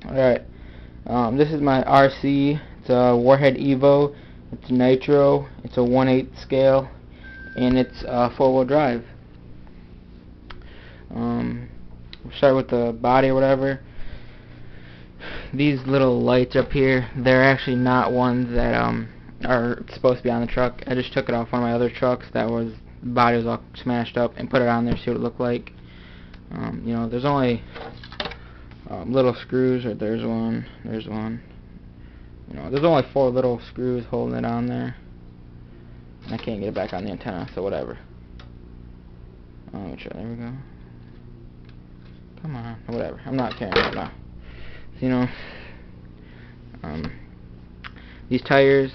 Alright, this is my RC. It's a Warhead Evo. It's Nitro. It's a 1/8 scale, and it's 4-wheel drive. We'll start with the body or whatever. These little lights up here, they're actually not ones that are supposed to be on the truck. I just took it off one of my other trucks that was, the body was all smashed up, and put it on there to see what it looked like. You know, there's only little screws. Right, there's one. You know, there's only 4 little screws holding it on there. And I can't get it back on the antenna, so whatever. Let me try. There we go. Come on, whatever. I'm not caring right now. So, you know, these tires,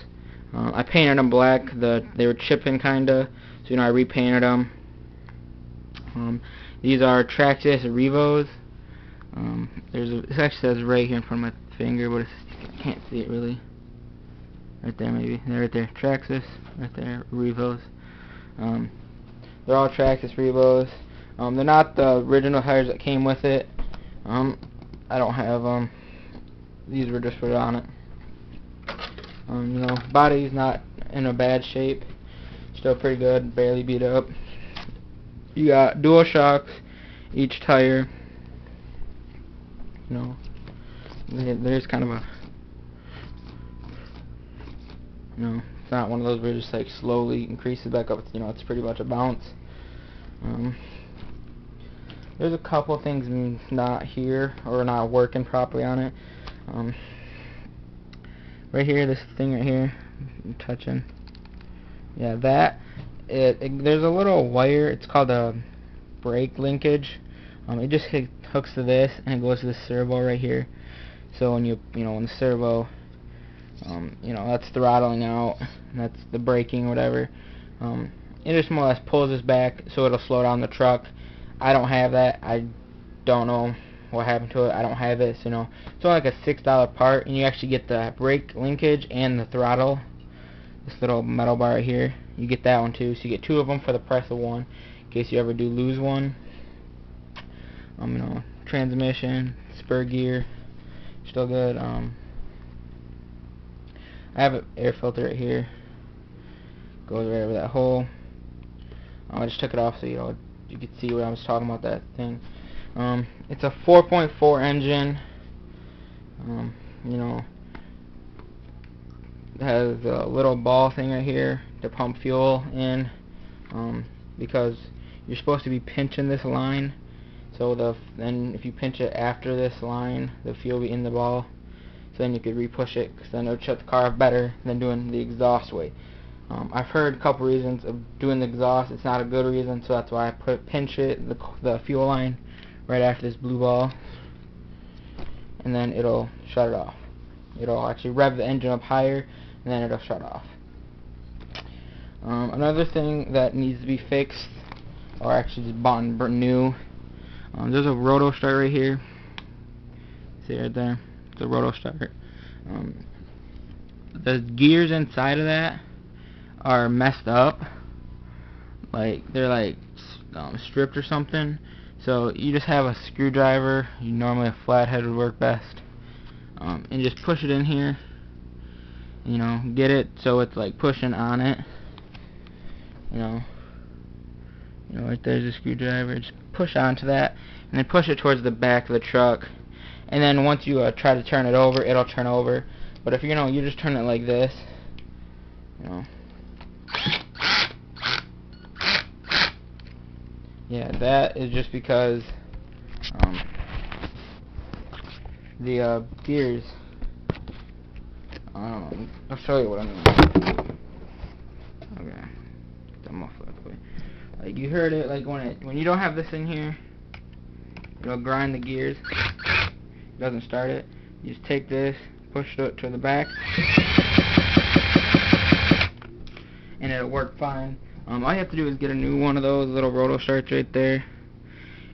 I painted them black. They were chipping kinda, so you know I repainted them. These are Traxxas Revos. It actually says right here in front of my finger, but I can't see it really. Right there, maybe. They're right there. Traxxas, right there. Revos. They're all Traxxas Revos. They're not the original tires that came with it. I don't have them. These were just put on it. You know, body's not in a bad shape. Still pretty good. Barely beat up. You got dual shocks, each tire. You know, there's kind of a, you know, it's not one of those where it just like slowly increases back up. It's, you know, it's pretty much a bounce. There's a couple things not here or not working properly on it. Right here, this thing right here, I'm touching. Yeah, that. There's a little wire. It's called a brake linkage. It just hooks to this, and it goes to the servo right here. So when when the servo, you know, that's throttling out, and that's the braking or whatever. It just more or less pulls this back, so it'll slow down the truck. I don't have that. I don't know what happened to it. I don't have it. So, you know, it's only like a $6 part, and you actually get the brake linkage and the throttle. This little metal bar right here, you get that one too. So you get 2 of them for the price of 1, in case you ever do lose one. You know, transmission, spur gear, still good. I have an air filter right here. Goes right over that hole. I just took it off so you could see what I was talking about, that thing. It's a 4.4 engine. You know, it has a little ball thing right here to pump fuel in, because you're supposed to be pinching this line. So then if you pinch it after this line, the fuel will be in the ball. So then you could re-push it, because then it would shut the car off better than doing the exhaust way. I've heard a couple reasons of doing the exhaust. It's not a good reason, so that's why I pinch it, the fuel line, right after this blue ball, and then it'll shut it off. It'll actually rev the engine up higher, and then it'll shut off. Another thing that needs to be fixed, or actually just bought new, there's a roto start right here. See right there? It's a roto start. The gears inside of that are messed up. Like, they're like stripped or something. So you just have a screwdriver. Normally a flathead would work best. And just push it in here. You know, get it so it's like pushing on it. You know, right there's a screwdriver. Just push onto that, and then push it towards the back of the truck. And then once you try to turn it over, it'll turn over. But if you just turn it like this, you know. Yeah, that is just because the gears. I'll show you what I mean. Okay, I'm off that way. Like, you heard it. Like when you don't have this in here, it'll grind the gears. It doesn't start it. You just take this, push it to the back, and it'll work fine. All you have to do is get a new one of those little roto starts right there,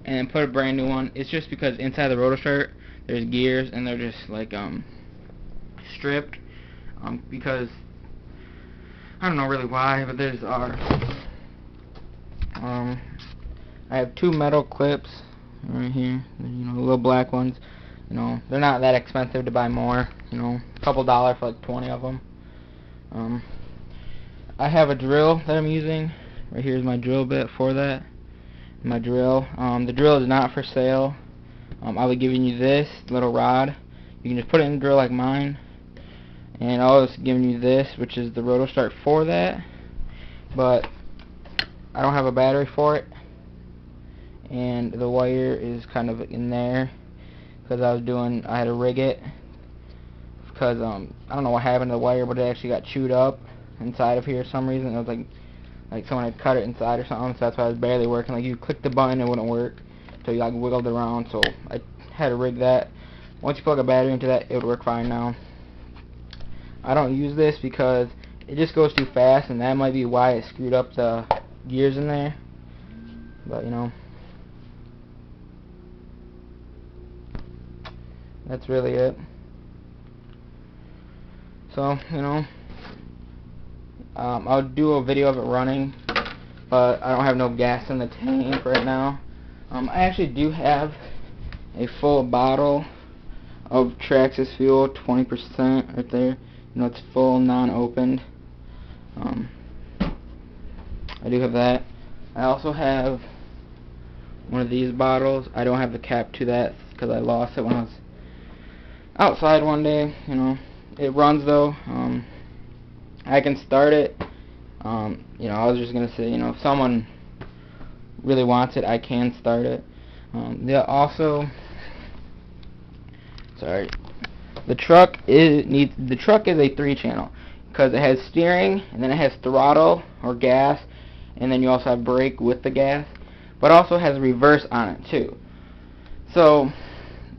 and then put a brand new one. It's just because inside the roto start there's gears, and they're just like stripped, because I don't know really why, but there's I have 2 metal clips right here, little black ones. You know, they're not that expensive to buy more. You know, a couple dollars for like 20 of them. I have a drill that I'm using. Right here's my drill bit for that. My drill. The drill is not for sale. I'll be giving you this little rod. You can just put it in the drill like mine. And I'll also giving you this, which is the roto start for that. But I don't have a battery for it. And the wire is kind of in there because I had to rig it because I don't know what happened to the wire, but it actually got chewed up inside of here for some reason. It was like someone had cut it inside or something, so that's why it was barely working. Like, you click the button, it wouldn't work, so you like wiggled around. So I had to rig that. Once you plug a battery into that, it would work fine now. I don't use this because it just goes too fast, and that might be why it screwed up the gears in there. But you know, that's really it. So, you know, I'll do a video of it running, but I don't have no gas in the tank right now. I actually do have a full bottle of Traxxas fuel, 20% right there. You know, it's full, non-opened. I do have that. I also have one of these bottles. I don't have the cap to that because I lost it when I was outside one day. You know, it runs though. I can start it. You know, I was just gonna say, you know, if someone really wants it, I can start it. Also, sorry, the truck is a 3-channel because it has steering, and then it has throttle or gas, and then you also have brake with the gas, but also has reverse on it too. So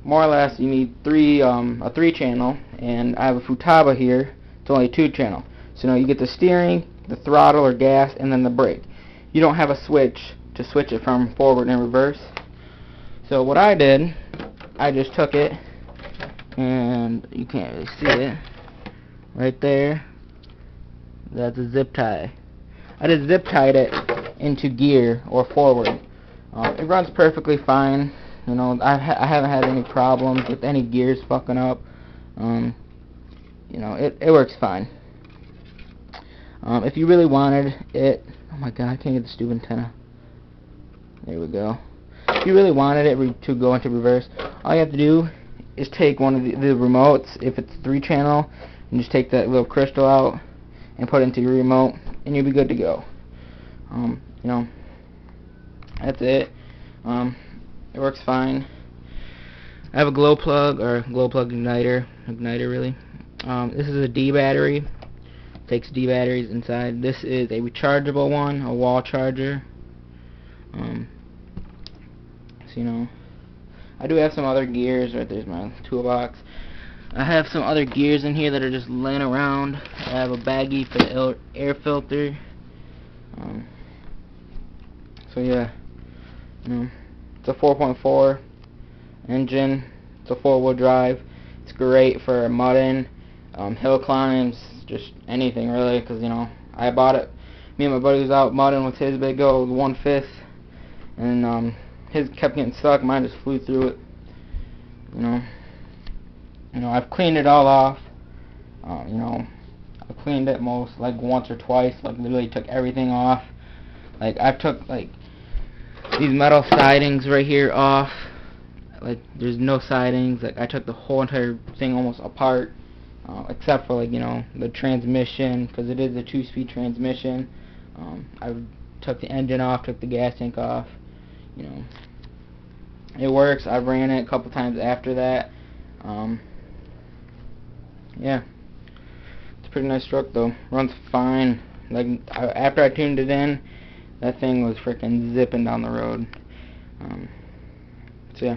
more or less, you need a 3-channel, and I have a Futaba here. It's only a 2-channel. So now you get the steering, the throttle or gas, and then the brake. You don't have a switch to switch it from forward and reverse. So what I did, I just took it, and you can't really see it right there. That's a zip tie. I just zip tied it into gear or forward. It runs perfectly fine. You know, I haven't had any problems with any gears fucking up. You know, it works fine. If you really wanted it, oh my god, I can't get the stupid antenna. There we go. If you really wanted it to go into reverse, all you have to do is take one of the remotes, if it's 3-channel, and just take that little crystal out and put it into your remote, and you'll be good to go. You know, that's it. It works fine. I have a glow plug, or glow plug igniter really. This is a D battery. Takes D batteries inside. This is a rechargeable one, a wall charger. So you know, I do have some other gears. Right there's my toolbox. I have some other gears in here that are just laying around. I have a baggie for the air filter. So yeah, you know, it's a 4.4 engine. It's a 4-wheel drive. It's great for mudding, hill climbs, just anything really. Cause you know, I bought it. Me and my buddy was out mudding with his big old 1/5, and his kept getting stuck. Mine just flew through it. You know, I've cleaned it all off. You know, I cleaned it like once or twice. Like literally took everything off. Like I took like these metal sidings right here off. Like there's no sidings. Like I took the whole entire thing almost apart, except for like, you know, the transmission, because it is a 2-speed transmission. I took the engine off, took the gas tank off. You know, it works. I ran it a couple times after that. Yeah, it's a pretty nice truck though. Runs fine. Like after I tuned it in, that thing was freaking zipping down the road. So yeah.